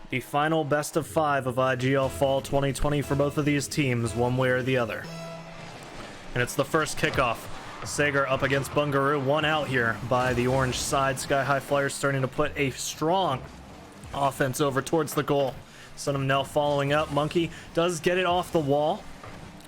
The final best of 5 of IGL Fall 2020 for both of these teams, one way or the other. And it's the first kickoff. Sager up against Bungaroo, one out here by the orange side. Sky High Flyers starting to put a strong offense over towards the goal. Son of Nell following up. Monkey does get it off the wall.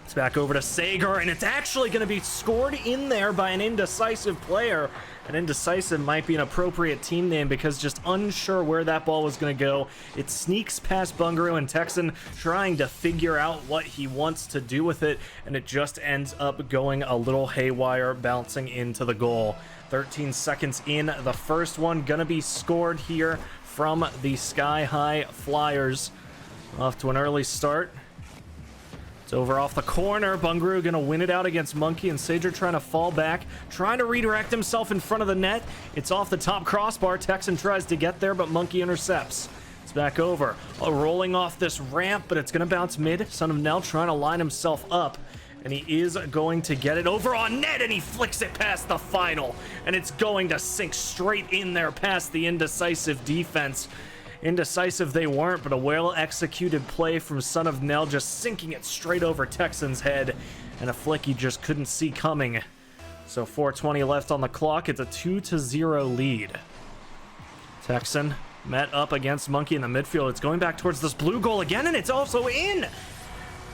It's back over to Sager, and it's actually going to be scored in there by an Indecisive player. And Indecisive might be an appropriate team name because just unsure where that ball was going to go. It sneaks past Bungaroo and Texan trying to figure out what he wants to do with it, and it just ends up going a little haywire, bouncing into the goal. 13 seconds in, the first one going to be scored here from the Sky High Flyers. Off to an early start. It's over off the corner. Bungaroo gonna win it out against Monkey, and Sager trying to fall back, trying to redirect himself in front of the net. It's off the top crossbar. Texan tries to get there, but Monkey intercepts. It's back over. Rolling off this ramp, but it's gonna bounce mid. Son of Nell trying to line himself up, and he is going to get it over on net, and he flicks it past the final, and it's going to sink straight in there past the Indecisive defense. Indecisive they weren't, but a well-executed play from Son of Nell, just sinking it straight over Texan's head, and a flick he just couldn't see coming. So 4:20 left on the clock. It's a 2-0 lead. Texan met up against Monkey in the midfield. It's going back towards this blue goal again, and it's also in!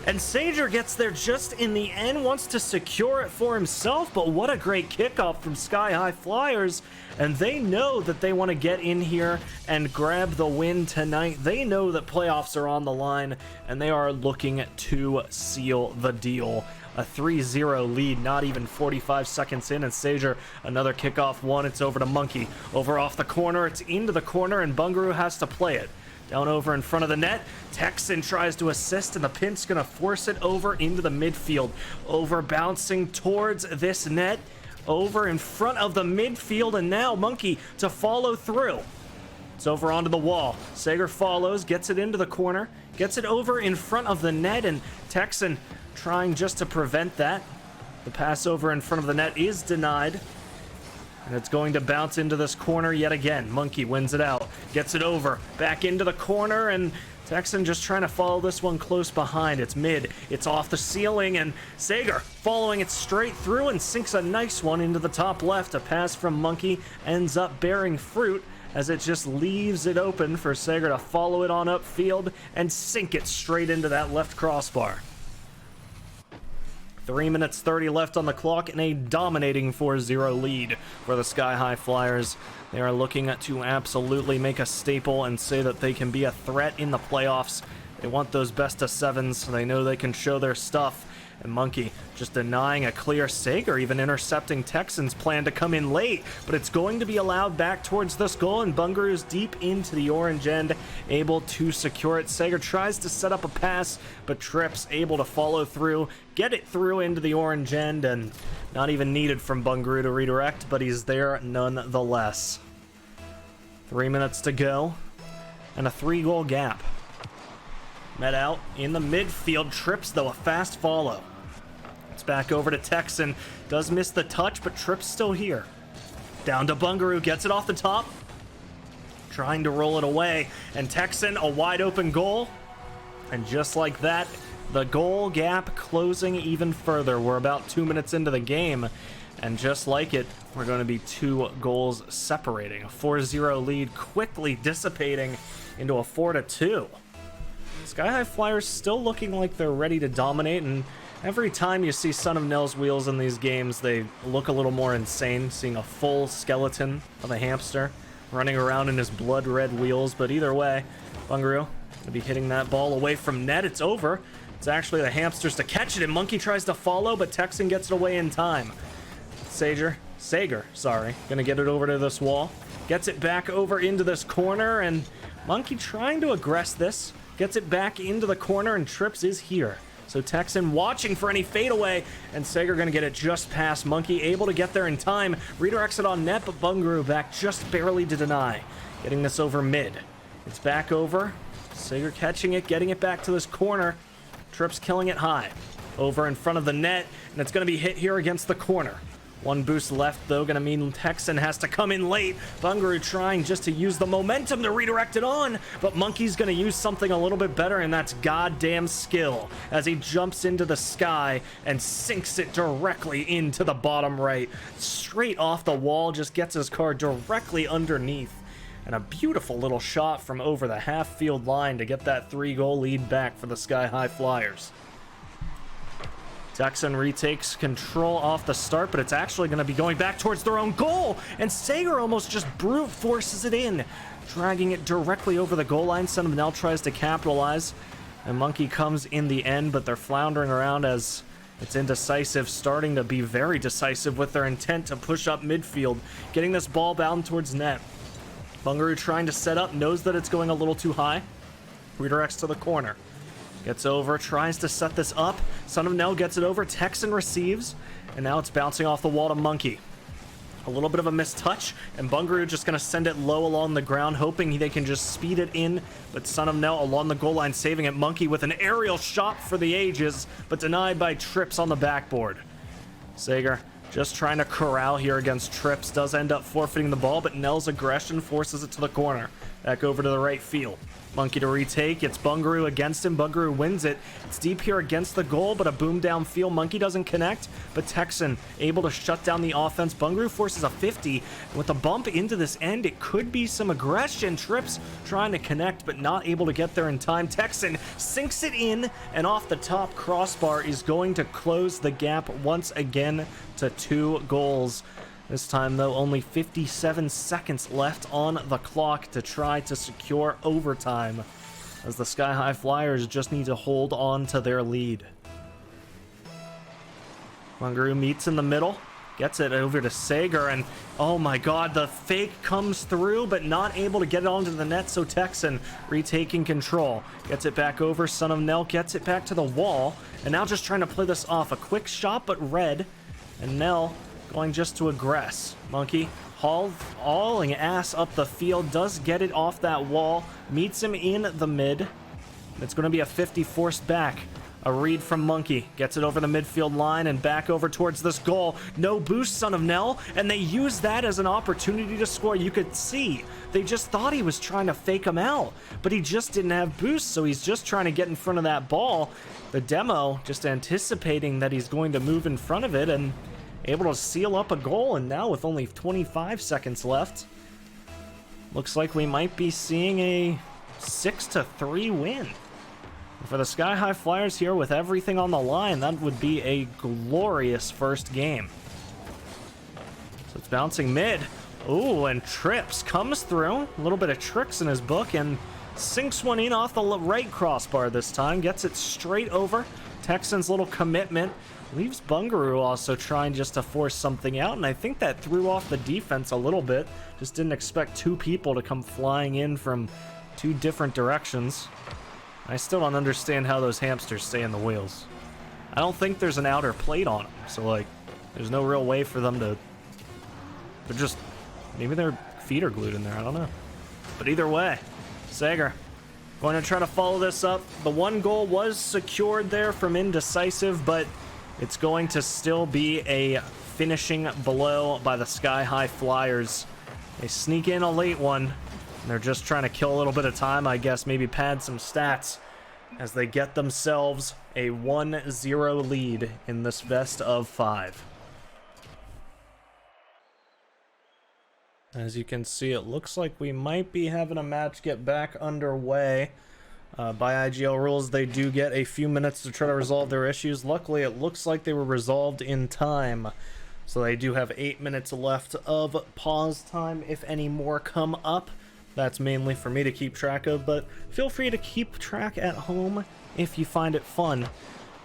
And Sager gets there just in the end, wants to secure it for himself, but what a great kickoff from Sky High Flyers. And they know that they want to get in here and grab the win tonight. They know that playoffs are on the line, and they are looking to seal the deal. A 3-0 lead, not even 45 seconds in, and Sager, another kickoff one. It's over to Monkey. Over off the corner, it's into the corner, and Bungaroo has to play it. Down over in front of the net, Texan tries to assist, and the pin's gonna force it over into the midfield. Over bouncing towards this net, over in front of the midfield, and now Monkey to follow through. It's over onto the wall. Sager follows, gets it into the corner, gets it over in front of the net, and Texan trying just to prevent that. The pass over in front of the net is denied. And it's going to bounce into this corner yet again. Monkey wins it out, gets it over, back into the corner, and Texan just trying to follow this one close behind. It's mid, it's off the ceiling, and Sager following it straight through and sinks a nice one into the top left. A pass from Monkey ends up bearing fruit as it just leaves it open for Sager to follow it on upfield and sink it straight into that left crossbar. 3 minutes 30 left on the clock and a dominating 4-0 lead for the Sky High Flyers. They are looking to absolutely make a staple and say that they can be a threat in the playoffs. They want those best of 7s, so they know they can show their stuff. And Monkey just denying a clear. Sager even intercepting Texan's plan to come in late, but it's going to be allowed back towards this goal, and Bungaroo's deep into the orange end, able to secure it. Sager tries to set up a pass, but trips, able to follow through, get it through into the orange end, and not even needed from Bungaroo to redirect, but he's there nonetheless. 3 minutes to go, and a 3-goal gap. Met out in the midfield, trips though, a fast follow. It's back over to Texan, does miss the touch, but Tripp's still here. Down to Bungaroo, gets it off the top, trying to roll it away, and Texan, a wide open goal, and just like that, the goal gap closing even further. We're about 2 minutes into the game, and just like it, we're going to be 2 goals separating. A 4-0 lead quickly dissipating into a 4-2. Sky High Flyers still looking like they're ready to dominate, and every time you see Son of Nell's wheels in these games, they look a little more insane, seeing a full skeleton of a hamster running around in his blood-red wheels. But either way, Bungaroo gonna be hitting that ball away from net. It's over. It's actually the hamsters to catch it, and Monkey tries to follow, but Texan gets it away in time. Sager, gonna get it over to this wall. Gets it back over into this corner, and Monkey trying to aggress this. Gets it back into the corner, and Trips is here. So Texan watching for any fadeaway, and Sager gonna get it just past Monkey, able to get there in time. Redirects it on net, but Bungaroo back just barely to deny. Getting this over mid. It's back over. Sager catching it, getting it back to this corner. Trips killing it high. Over in front of the net, and it's gonna be hit here against the corner. One boost left, though, gonna mean Texan has to come in late. Bungaroo trying just to use the momentum to redirect it on, but Monkey's gonna use something a little bit better, and that's goddamn skill, as he jumps into the sky and sinks it directly into the bottom right. Straight off the wall, just gets his car directly underneath. And a beautiful little shot from over the half-field line to get that 3-goal lead back for the Sky High Flyers. Texan retakes control off the start, but it's actually going to be going back towards their own goal, and Sager almost just brute forces it in, dragging it directly over the goal line. Son of Nell tries to capitalize, and Monkey comes in the end, but they're floundering around as it's Indecisive starting to be very decisive with their intent to push up midfield, getting this ball bound towards net. Bungaroo trying to set up, knows that it's going a little too high, redirects to the corner. Gets over, tries to set this up. Son of Nell gets it over. Texan receives, and now it's bouncing off the wall to Monkey. A little bit of a missed touch, and Bungaroo just going to send it low along the ground, hoping they can just speed it in. But Son of Nell along the goal line, saving it. Monkey with an aerial shot for the ages, but denied by Trips on the backboard. Sager just trying to corral here against Trips. Does end up forfeiting the ball, but Nell's aggression forces it to the corner. Back over to the right field. Monkey to retake. It's Bungaroo against him. Bungaroo wins it. It's deep here against the goal, but a boom downfield. Monkey doesn't connect, but Texan able to shut down the offense. Bungaroo forces a 50. With a bump into this end, it could be some aggression. Trips trying to connect, but not able to get there in time. Texan sinks it in, and off the top crossbar is going to close the gap once again to 2 goals. This time, though, only 57 seconds left on the clock to try to secure overtime, as the Sky High Flyers just need to hold on to their lead. Bungaroo meets in the middle, gets it over to Sager, and oh my god, the fake comes through, but not able to get it onto the net, so Texan retaking control. Gets it back over, Son of Nell gets it back to the wall, and now just trying to play this off. A quick shot, but red, and Nell going just to aggress. Monkey hauling ass up the field, does get it off that wall, meets him in the mid. It's going to be a 50 forced back. A read from Monkey, gets it over the midfield line and back over towards this goal. No boost, Son of Nell, and they use that as an opportunity to score. You could see they just thought he was trying to fake him out, but he just didn't have boost, so he's just trying to get in front of that ball. The demo just anticipating that he's going to move in front of it and able to seal up a goal, and now with only 25 seconds left, looks like we might be seeing a 6-3 win. For the Sky High Flyers here with everything on the line, that would be a glorious first game. So it's bouncing mid. Ooh, and Trips comes through. A little bit of tricks in his book and sinks one in off the right crossbar this time. Gets it straight over. Texan's little commitment leaves Bungaroo also trying just to force something out, and I think that threw off the defense a little bit. Just didn't expect 2 people to come flying in from 2 different directions. I still don't understand how those hamsters stay in the wheels. I don't think there's an outer plate on them, so like, there's no real way for them to... They're just... Maybe their feet are glued in there, I don't know. But either way, Sager going to try to follow this up. The 1 goal was secured there from Indecisive, but it's going to still be a finishing blow by the Sky High Flyers. They sneak in a late one, and they're just trying to kill a little bit of time, I guess, maybe pad some stats, as they get themselves a 1-0 lead in this best of 5. As you can see, it looks like we might be having a match get back underway. By IGL rules, they do get a few minutes to try to resolve their issues. Luckily, it looks like they were resolved in time. So they do have 8 minutes left of pause time if any more come up. That's mainly for me to keep track of, but feel free to keep track at home if you find it fun.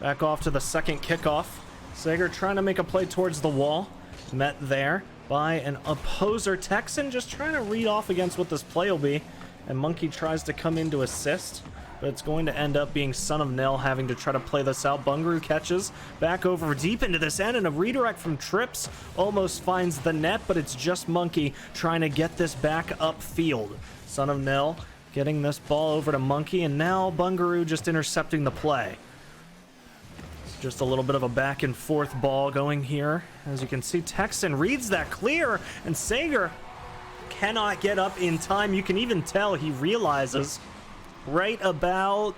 Back off to the second kickoff. Sager trying to make a play towards the wall. Met there by an opposer. Texan just trying to read off against what this play will be. And Monkey tries to come in to assist, but it's going to end up being Son of Nell having to try to play this out. Bungaroo catches back over deep into this end, and a redirect from Trips almost finds the net, but it's just Monkey trying to get this back upfield. Son of Nell getting this ball over to Monkey, and now Bungaroo just intercepting the play. Just a little bit of a back and forth ball going here. As you can see, Texan reads that clear, and Sager cannot get up in time. You can even tell he realizes right about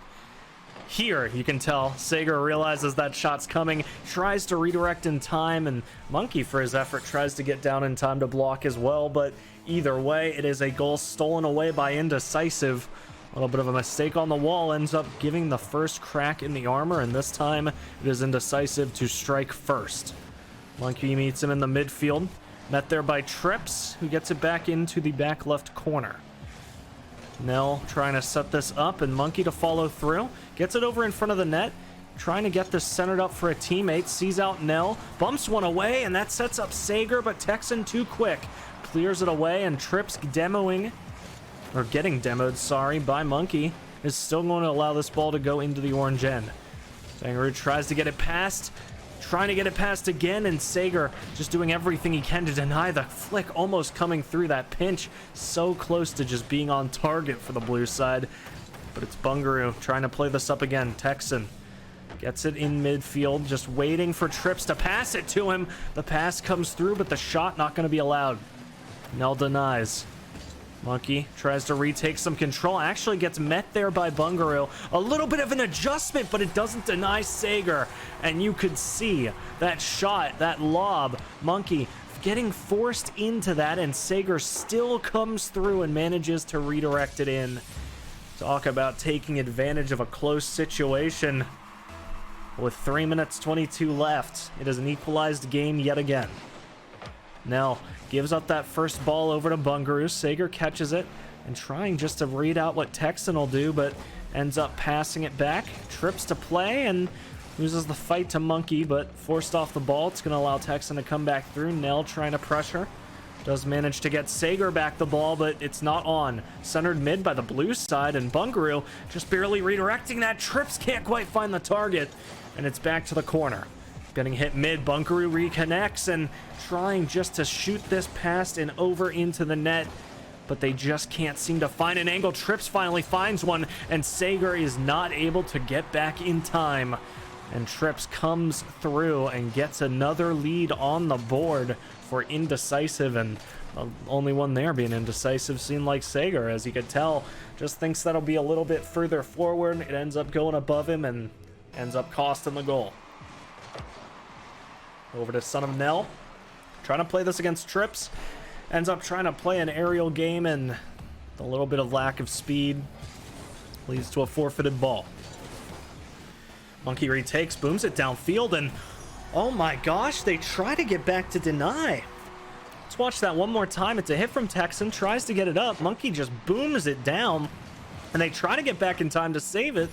here, you can tell Sager realizes that shot's coming, tries to redirect in time, and Monkey, for his effort, tries to get down in time to block as well. But either way, it is a goal stolen away by Indecisive. A little bit of a mistake on the wall ends up giving the first crack in the armor, and this time it is Indecisive to strike first. Monkey meets him in the midfield, met there by Trips, who gets it back into the back left corner. Nell trying to set this up, and Monkey to follow through. Gets it over in front of the net, trying to get this centered up for a teammate. Sees out Nell, bumps one away, and that sets up Sager, but Texan too quick. Clears it away, and Trips demoing, or getting demoed, sorry, by Monkey, is still going to allow this ball to go into the orange end. Sanger tries to get it past, trying to get it past again, and Sager just doing everything he can to deny the flick, almost coming through that pinch. So close to just being on target for the blue side. But it's Bungaroo trying to play this up again. Texan gets it in midfield, just waiting for Trips to pass it to him. The pass comes through, but the shot not going to be allowed. Nell denies. Monkey tries to retake some control, actually gets met there by Bungaroo. A little bit of an adjustment, but it doesn't deny Sager. And you could see that shot, that lob, Monkey getting forced into that, and Sager still comes through and manages to redirect it in. Talk about taking advantage of a close situation. With 3 minutes 22 left, it is an equalized game yet again. Nell gives up that first ball over to Bungaroo. Sager catches it and trying just to read out what Texan will do, but ends up passing it back. Trips to play and loses the fight to Monkey, but forced off the ball. It's going to allow Texan to come back through. Nell trying to pressure. Does manage to get Sager back the ball, but it's not on. Centered mid by the blue side, and Bungaroo just barely redirecting that. Trips can't quite find the target, and it's back to the corner. Getting hit mid, Bungaroo reconnects and trying just to shoot this past and over into the net, but they just can't seem to find an angle. Trips finally finds one, and Sager is not able to get back in time. And Trips comes through and gets another lead on the board for Indecisive, and the only one there being Indecisive seemed like Sager, as you could tell. Just thinks that'll be a little bit further forward. It ends up going above him and ends up costing the goal. Over to Son of Nell. Trying to play this against Trips. Ends up trying to play an aerial game, and a little bit of lack of speed leads to a forfeited ball. Monkey retakes, booms it downfield, and oh my gosh, they try to get back to deny. Let's watch that one more time. It's a hit from Texan, tries to get it up. Monkey just booms it down, and they try to get back in time to save it,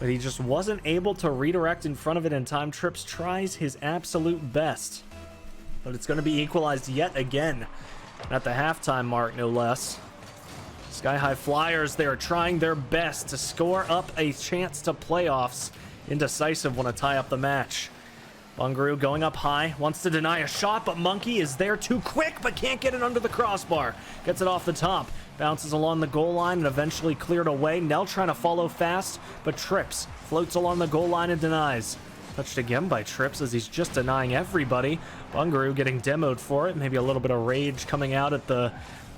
but he just wasn't able to redirect in front of it in time. Trips tries his absolute best, but it's going to be equalized yet again at the halftime mark, no less. Sky High Flyers, they are trying their best to score up a chance to playoffs. Indecisive want to tie up the match. Bungaroo going up high, wants to deny a shot, but Monkey is there too quick, but can't get it under the crossbar. Gets it off the top, bounces along the goal line and eventually cleared away. Nell trying to follow fast, but Trips floats along the goal line and denies. Touched again by Trips as he's just denying everybody. Bungaroo getting demoed for it. Maybe a little bit of rage coming out at the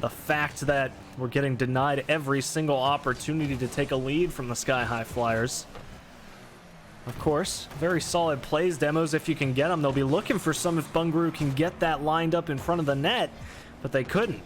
fact that we're getting denied every single opportunity to take a lead from the Sky High Flyers. Of course, very solid plays, demos, if you can get them. They'll be looking for some if Bungaroo can get that lined up in front of the net, but they couldn't.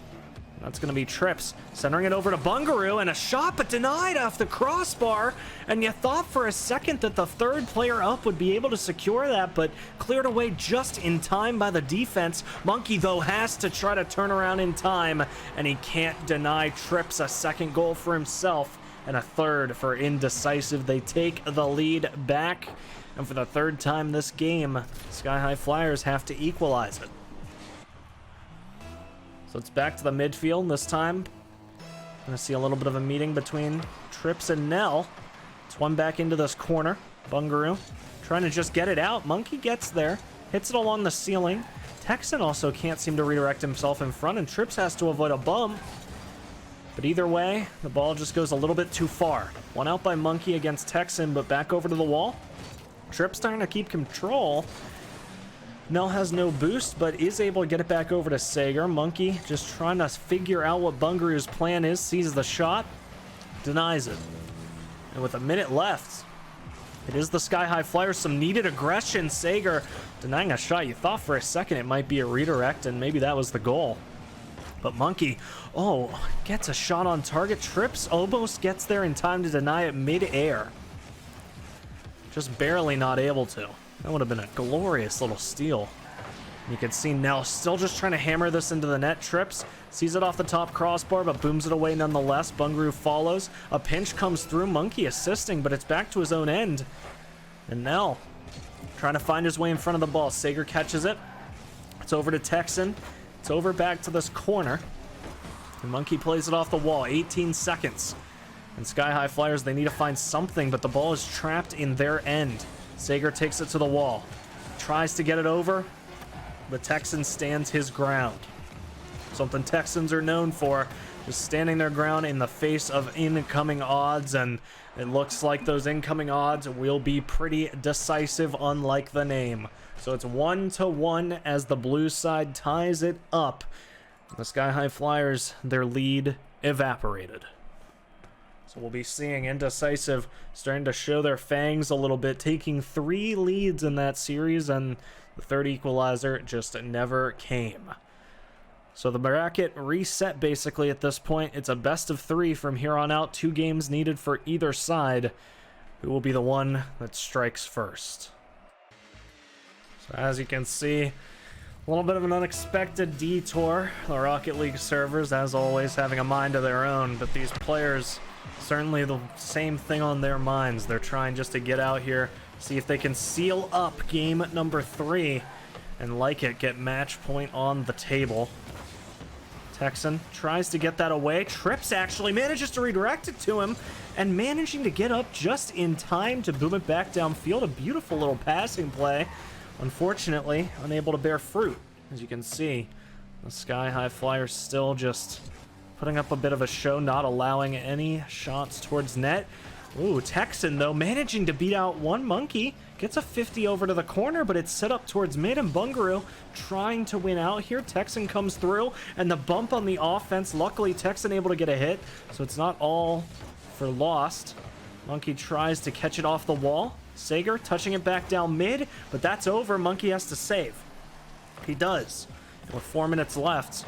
That's going to be Trips centering it over to Bungaroo, and a shot, but denied off the crossbar. And you thought for a second that the third player up would be able to secure that, but cleared away just in time by the defense. Monkey, though, has to try to turn around in time, and he can't deny Trips a second goal for himself. And a third for Indecisive. They take the lead back, and for the third time this game, Sky High Flyers have to equalize it. So it's back to the midfield this time. Gonna see a little bit of a meeting between Trips and Nell. It's one back into this corner. Bungaroo trying to just get it out. Monkey gets there, hits it along the ceiling. Texan also can't seem to redirect himself in front, and Trips has to avoid a bump. But either way, the ball just goes a little bit too far. One out by Monkey against Texan, but back over to the wall. Trips trying to keep control. Nell has no boost, but is able to get it back over to Sager. Monkey just trying to figure out what Bungaroos' plan is, sees the shot, denies it. And with a minute left, it is the Sky High Flyers, some needed aggression. Sager denying a shot. You thought for a second it might be a redirect, and maybe that was the goal. But Monkey, gets a shot on target. Trips almost gets there in time to deny it mid-air. Just barely not able to. That would have been a glorious little steal. You can see Nell still just trying to hammer this into the net. Trips sees it off the top crossbar, but booms it away nonetheless. Bungaroo follows. A pinch comes through. Monkey assisting, but it's back to his own end. And Nell trying to find his way in front of the ball. Sager catches it. It's over to Texan. It's over back to this corner. And Monkey plays it off the wall. 18 seconds. And Sky High Flyers, they need to find something, but the ball is trapped in their end. Sager takes it to the wall. Tries to get it over, but Texan stands his ground. Something Texans are known for, just standing their ground in the face of incoming odds, and it looks like those incoming odds will be pretty decisive, unlike the name. So it's 1-1 as the blue side ties it up. The Sky High Flyers, their lead evaporated. So we'll be seeing Indecisive starting to show their fangs a little bit, taking 3 leads in that series, and the third equalizer just never came. So the bracket reset basically at this point. It's a best of 3 from here on out. 2 games needed for either side. Who will be the one that strikes first? So as you can see, a little bit of an unexpected detour. The Rocket League servers, as always, having a mind of their own, but these players, certainly the same thing on their minds. They're trying just to get out here, see if they can seal up game number 3, and like it, get match point on the table. Texan tries to get that away. Trips actually manages to redirect it to him, and managing to get up just in time to boom it back downfield. A beautiful little passing play. Unfortunately, unable to bear fruit. As you can see, the Sky High Flyers still just putting up a bit of a show, not allowing any shots towards net. Ooh, Texan, though, managing to beat out one Monkey. Gets a 50 over to the corner, but it's set up towards mid, and Bungaroo trying to win out here. Texan comes through, and the bump on the offense. Luckily, Texan able to get a hit, so it's not all for lost. Monkey tries to catch it off the wall. Sager touching it back down mid, but that's over. Monkey has to save. He does. And with 4 minutes left,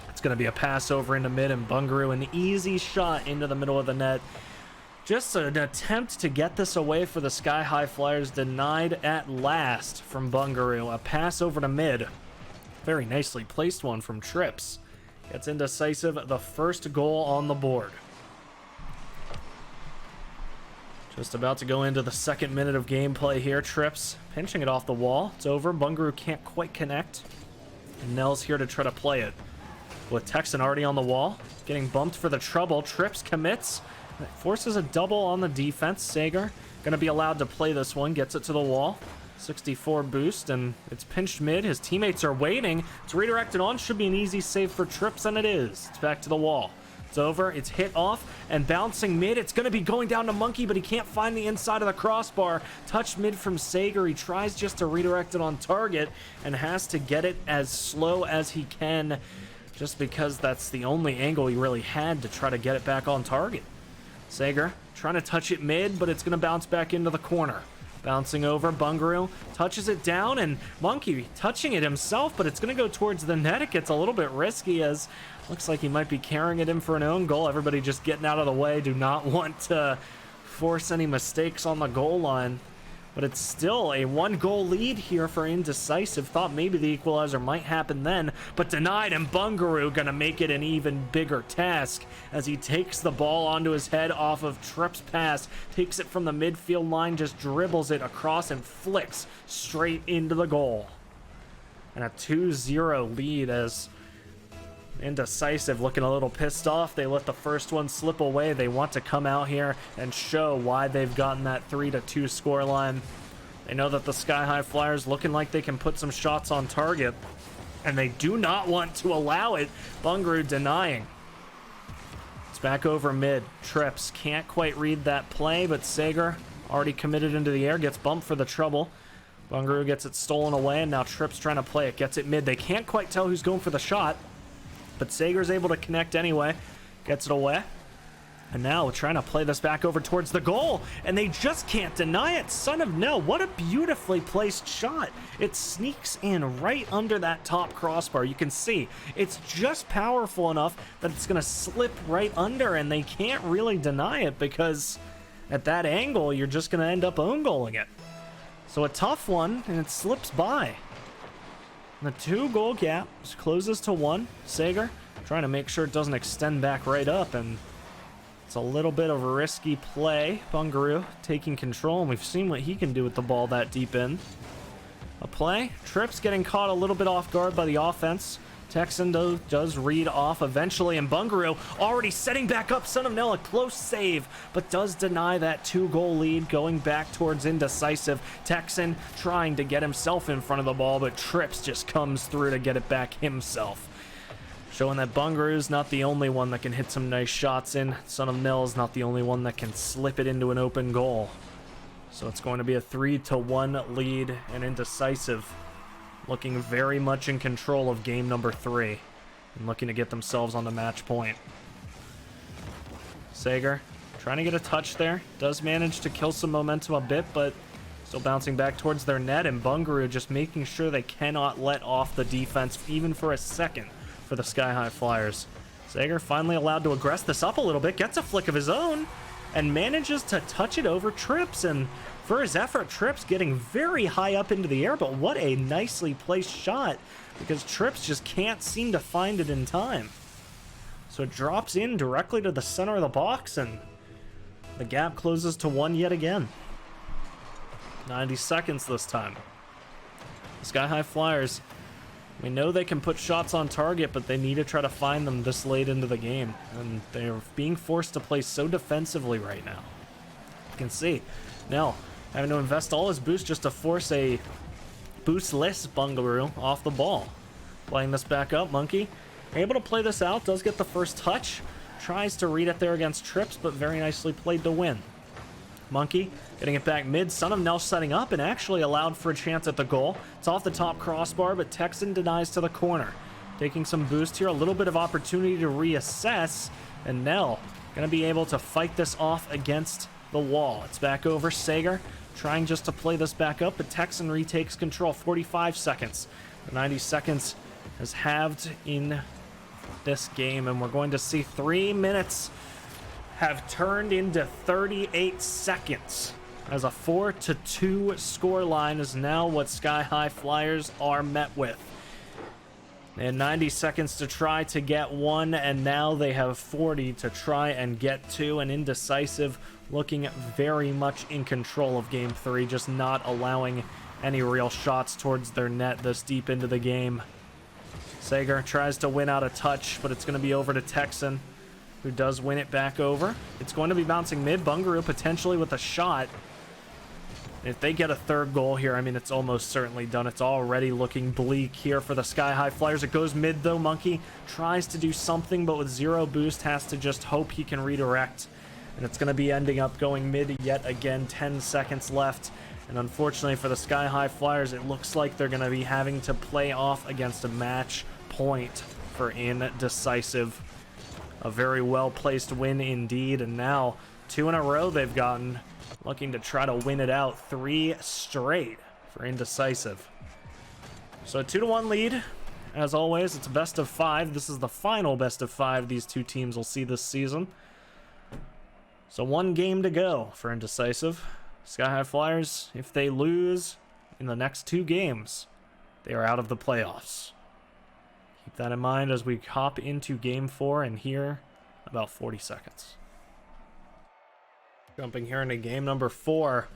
it's going to be a pass over into mid, and Bungaroo an easy shot into the middle of the net. Just an attempt to get this away for the Sky High Flyers, denied at last from Bungaroo. A pass over to mid. Very nicely placed one from Trips. Gets Indecisive the first goal on the board. Just about to go into the second minute of gameplay here. Trips pinching it off the wall. It's over. Bungaroo can't quite connect. And Nell's here to try to play it. With Texan already on the wall, getting bumped for the trouble. Trips commits. It forces a double on the defense. Sager going to be allowed to play this one. Gets it to the wall. 64 boost, and it's pinched mid. His teammates are waiting. It's redirected on. Should be an easy save for Trips, and it is. It's back to the wall. It's over. It's hit off and bouncing mid. It's going to be going down to Monkey, but he can't find the inside of the crossbar. Touched mid from Sager. He tries just to redirect it on target and has to get it as slow as he can, just because that's the only angle he really had to try to get it back on target. Sager trying to touch it mid, but it's going to bounce back into the corner. Bouncing over, Bungaroo touches it down, and Monkey touching it himself, but it's going to go towards the net. It gets a little bit risky, as looks like he might be carrying it in for an own goal. Everybody just getting out of the way. Do not want to force any mistakes on the goal line. But it's still a 1-goal lead here for Indecisive. Thought maybe the equalizer might happen then, but denied, and Bungaroo gonna make it an even bigger task as he takes the ball onto his head off of Tripp's pass, takes it from the midfield line, just dribbles it across and flicks straight into the goal. And a 2-0 lead as Indecisive looking a little pissed off. They let the first one slip away. They want to come out here and show why they've gotten that 3-2 scoreline. They know that the Sky High Flyers looking like they can put some shots on target, and they do not want to allow it. Bungaroo denying. It's back over mid. Trips can't quite read that play, but Sager already committed into the air, gets bumped for the trouble. Bungaroo gets it stolen away, and now Tripp's trying to play it, gets it mid. They can't quite tell who's going for the shot, but Sager's able to connect anyway, gets it away. And now trying to play this back over towards the goal, and they just can't deny it. Son of Nell, what a beautifully placed shot. It sneaks in right under that top crossbar. You can see it's just powerful enough that it's going to slip right under, and they can't really deny it because at that angle, you're just going to end up own goaling it. So a tough one, and it slips by. And the 2-goal gap closes to 1. Sager trying to make sure it doesn't extend back right up, and it's a little bit of a risky play. Bungaroo taking control, and we've seen what he can do with the ball that deep in. A play. Trips getting caught a little bit off guard by the offense. Texan does read off eventually, and Bungaroo already setting back up. Son of Nell, a close save, but does deny that 2-goal lead, going back towards Indecisive. Texan trying to get himself in front of the ball, but Trips just comes through to get it back himself. Showing that Bungaroo's not the only one that can hit some nice shots in. Son of Nell's not the only one that can slip it into an open goal. So it's going to be a 3-1 lead, and Indecisive looking very much in control of game number 3 and looking to get themselves on the match point. Sager trying to get a touch there. Does manage to kill some momentum a bit, but still bouncing back towards their net, and Bungaroo just making sure they cannot let off the defense even for a second for the Sky High Flyers. Sager finally allowed to aggress this up a little bit, gets a flick of his own, and manages to touch it over Trips, and for his effort, Trips getting very high up into the air, but what a nicely placed shot, because Trips just can't seem to find it in time. So it drops in directly to the center of the box, and the gap closes to 1 yet again. 90 seconds this time. The Sky High Flyers, we know they can put shots on target, but they need to try to find them this late into the game, and they're being forced to play so defensively right now. You can see Nell having to invest all his boost just to force a boostless Bungaroo off the ball. Playing this back up, Monkey able to play this out, does get the first touch, tries to read it there against Trips, but very nicely played to win. Monkey getting it back mid, Son of Nell setting up and actually allowed for a chance at the goal. It's off the top crossbar, but Texan denies to the corner. Taking some boost here, a little bit of opportunity to reassess, and Nell gonna be able to fight this off against the wall. It's back over. Sager trying just to play this back up, but Texan retakes control. 45 seconds. The 90 seconds has halved in this game, and we're going to see 3 minutes have turned into 38 seconds as a 4-2 scoreline is now what Sky High Flyers are met with. And 90 seconds to try to get 1, and now they have 40 to try and get 2, and Indecisive looking very much in control of game 3, just not allowing any real shots towards their net this deep into the game. Sager tries to win out a touch, but it's going to be over to Texan, who does win it back over. It's going to be bouncing mid. Bungaroo potentially with a shot. If they get a 3rd goal here, I mean, it's almost certainly done. It's already looking bleak here for the Sky High Flyers. It goes mid, though. Monkey tries to do something, but with 0 boost, has to just hope he can redirect. And it's going to be ending up going mid yet again. 10 seconds left. And unfortunately for the Sky High Flyers, it looks like they're going to be having to play off against a match point for Indecisive. A very well-placed win indeed, and now 2 in a row they've gotten, looking to try to win it out. 3 straight for Indecisive. So a 2-1 lead. As always, it's a best of 5. This is the final best of 5 these two teams will see this season. So 1 game to go for Indecisive. Sky High Flyers, if they lose in the next 2 games, they are out of the playoffs. Keep that in mind as we hop into game 4 in here about 40 seconds. Jumping here into game number 4.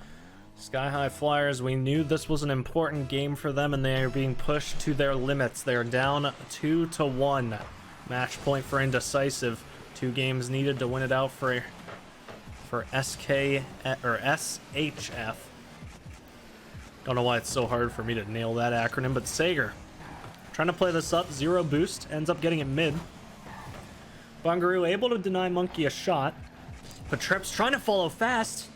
Sky High Flyers, we knew this was an important game for them, and they are being pushed to their limits. They are down 2-1. Match point for Indecisive. 2 games needed to win it out for SK or SHF. Don't know why it's so hard for me to nail that acronym, but Sager trying to play this up, 0 boost, ends up getting it mid. Bungaroo able to deny Monkey a shot, but Trips trying to follow fast.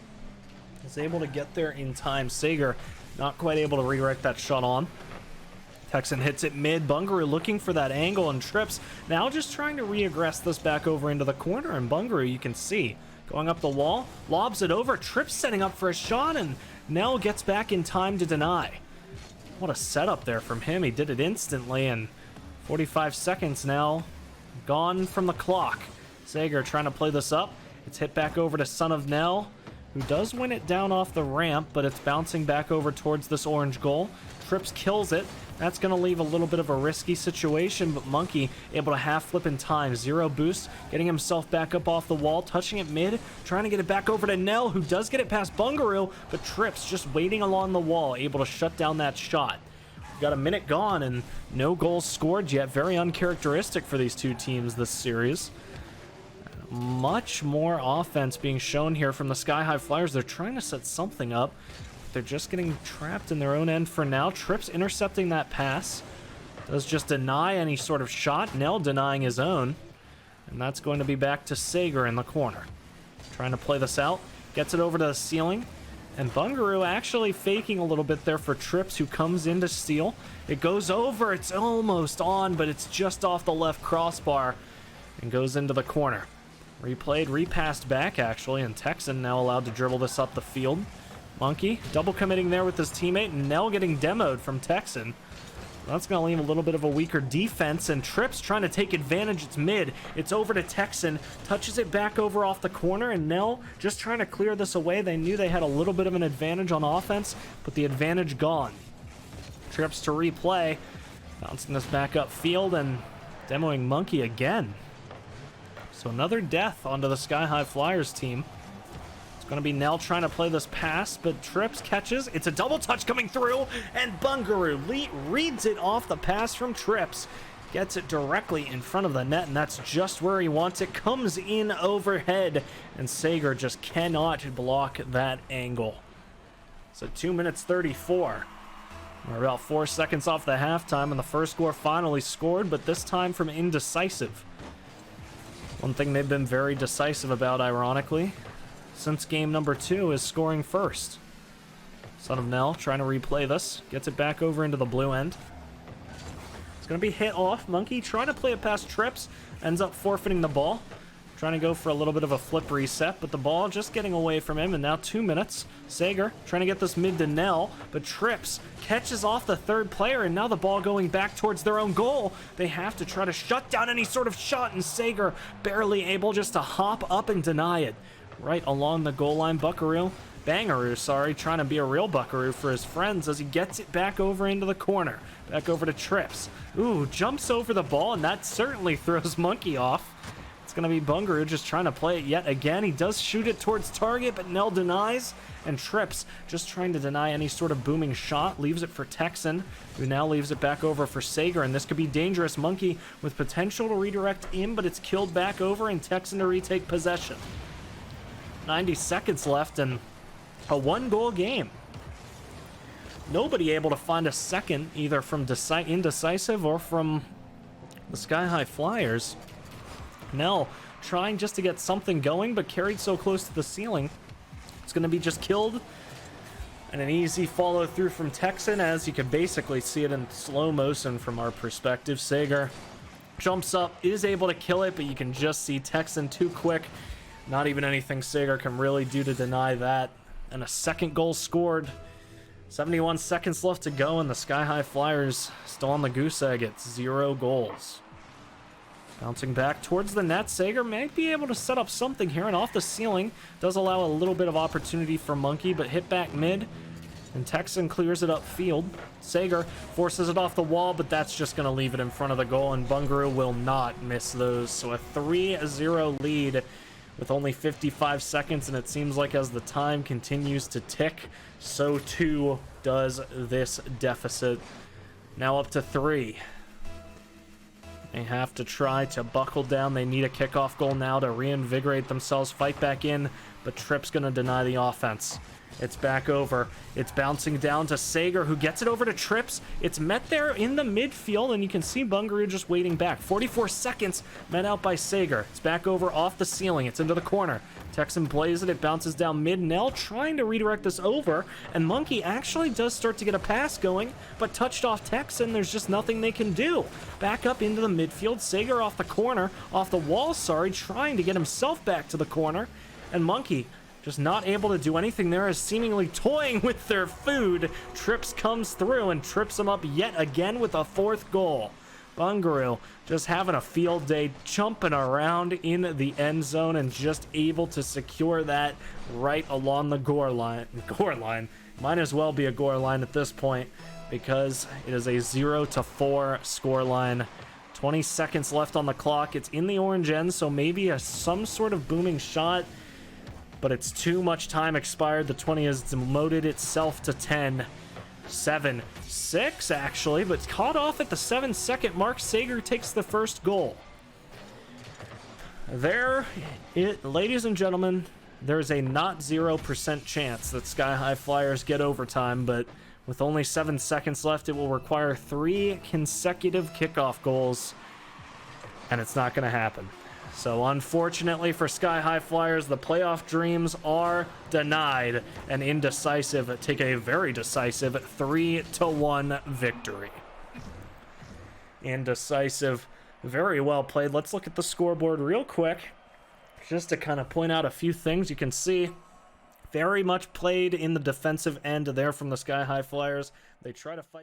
is able to get there in time. Sager not quite able to redirect that shot on. Texan hits it mid. Bungaroo looking for that angle, and Trips now just trying to re-aggress this back over into the corner. And Bungaroo, you can see, going up the wall, lobs it over. Trips setting up for a shot, and Nell gets back in time to deny. What a setup there from him. He did it instantly, and 45 seconds now gone from the clock. Sager trying to play this up. It's hit back over to Son of Nell, who does win it down off the ramp, but it's bouncing back over towards this orange goal. Trips kills it. That's going to leave a little bit of a risky situation, but Monkey able to half flip in time. Zero boost, getting himself back up off the wall, touching it mid, trying to get it back over to Nell, who does get it past Bungaroo, but Trips just waiting along the wall, able to shut down that shot. We've got a minute gone and no goals scored yet. Very uncharacteristic for these two teams this series. Much more offense being shown here from the Sky High Flyers. They're trying to set something up. They're just getting trapped in their own end for now. Trips intercepting that pass. Does just deny any sort of shot. Nell denying his own. And that's going to be back to Sager in the corner. Trying to play this out. Gets it over to the ceiling. And Bungaroo actually faking a little bit there for Trips, who comes in to steal. It goes over. It's almost on, but it's just off the left crossbar. And goes into the corner. Replayed, repassed back actually. And Texan now allowed to dribble this up the field. Monkey double committing there with his teammate, and Nell getting demoed from Texan. That's going to leave a little bit of a weaker defense, and Trips trying to take advantage. It's mid. It's over to Texan. Touches it back over off the corner, and Nell just trying to clear this away. They knew they had a little bit of an advantage on offense, but the advantage gone. Trips to replay. Bouncing this back upfield and demoing Monkey again. So another death onto the Sky High Flyers team. It's going to be Nell trying to play this pass, but Trips catches. It's a double touch coming through, and Bungaroo reads it off the pass from Trips. Gets it directly in front of the net, and that's just where he wants it. Comes in overhead, and Sager just cannot block that angle. So 2 minutes 34. We're about 4 seconds off the halftime, and the first score finally scored, but this time from Indecisive. One thing they've been very decisive about, ironically, since game number 2, is scoring first. Son of Nell trying to replay this. Gets it back over into the blue end. It's going to be hit off. Monkey trying to play it past Trips. Ends up forfeiting the ball. Trying to go for a little bit of a flip reset, but the ball just getting away from him, and now 2 minutes. Sager trying to get this mid to Nell, but Trips catches off the third player, and now the ball going back towards their own goal. They have to try to shut down any sort of shot, and Sager barely able just to hop up and deny it. Right along the goal line, Bangaroo, sorry, trying to be a real buckaroo for his friends as he gets it back over into the corner. Back over to Trips. Ooh, jumps over the ball, and that certainly throws Monkey off. It's going to be Bungaroo just trying to play it yet again. He does shoot it towards target, but Nell denies. And Trips just trying to deny any sort of booming shot. Leaves it for Texan, who now leaves it back over for Sager. And this could be dangerous. Monkey with potential to redirect in, but it's killed back over, and Texan to retake possession. 90 seconds left, and a 1-goal game. Nobody able to find a second, either from Indecisive or from the Sky High Flyers. Nell trying just to get something going, but carried so close to the ceiling. It's going to be just killed. And an easy follow through from Texan, as you can basically see it in slow motion from our perspective. Sager jumps up, is able to kill it, but you can just see Texan too quick. Not even anything Sager can really do to deny that. And a second goal scored. 71 seconds left to go, and the Sky High Flyers still on the goose egg at 0 goals. Bouncing back towards the net, Sager may be able to set up something here, and off the ceiling does allow a little bit of opportunity for Monkey, but hit back mid, and Texan clears it upfield. Sager forces it off the wall, but that's just going to leave it in front of the goal, and Bungaroo will not miss those. So a 3-0 lead with only 55 seconds, and it seems like as the time continues to tick, so too does this deficit. Now up to 3. They have to try to buckle down. They need a kickoff goal now to reinvigorate themselves, fight back in, but Tripp's going to deny the offense. It's back over. It's bouncing down to Sager, who gets it over to Trips. It's met there in the midfield, and you can see Bungaroo just waiting back. 44 seconds met out by Sager. It's back over off the ceiling. It's into the corner. Texan plays it. It bounces down mid. Nell trying to redirect this over, and Monkey actually does start to get a pass going, but touched off Texan. There's just nothing they can do. Back up into the midfield. Sager off the corner, off the wall, sorry, trying to get himself back to the corner, and Monkey just not able to do anything there, is seemingly toying with their food. Trips comes through and trips them up yet again with a fourth goal. Bungaroo just having a field day, jumping around in the end zone and just able to secure that right along the goal line. Might as well be a goal line at this point because it is a 0-4 scoreline. 20 seconds left on the clock. It's in the orange end, so maybe some sort of booming shot, but it's too much time expired. The 20 has demoted itself to 10. 7-6 actually, but it's caught off at the 7-second mark. Sager takes the first goal. Ladies and gentlemen, there's a not 0% chance that Sky High Flyers get overtime, but with only 7 seconds left, it will require 3 consecutive kickoff goals, and it's not going to happen. So unfortunately for Sky High Flyers, the playoff dreams are denied, and Indecisive take a very decisive 3-1 victory. Indecisive, very well played. Let's look at the scoreboard real quick, just to kind of point out a few things. You can see very much played in the defensive end there from the Sky High Flyers. They try to fight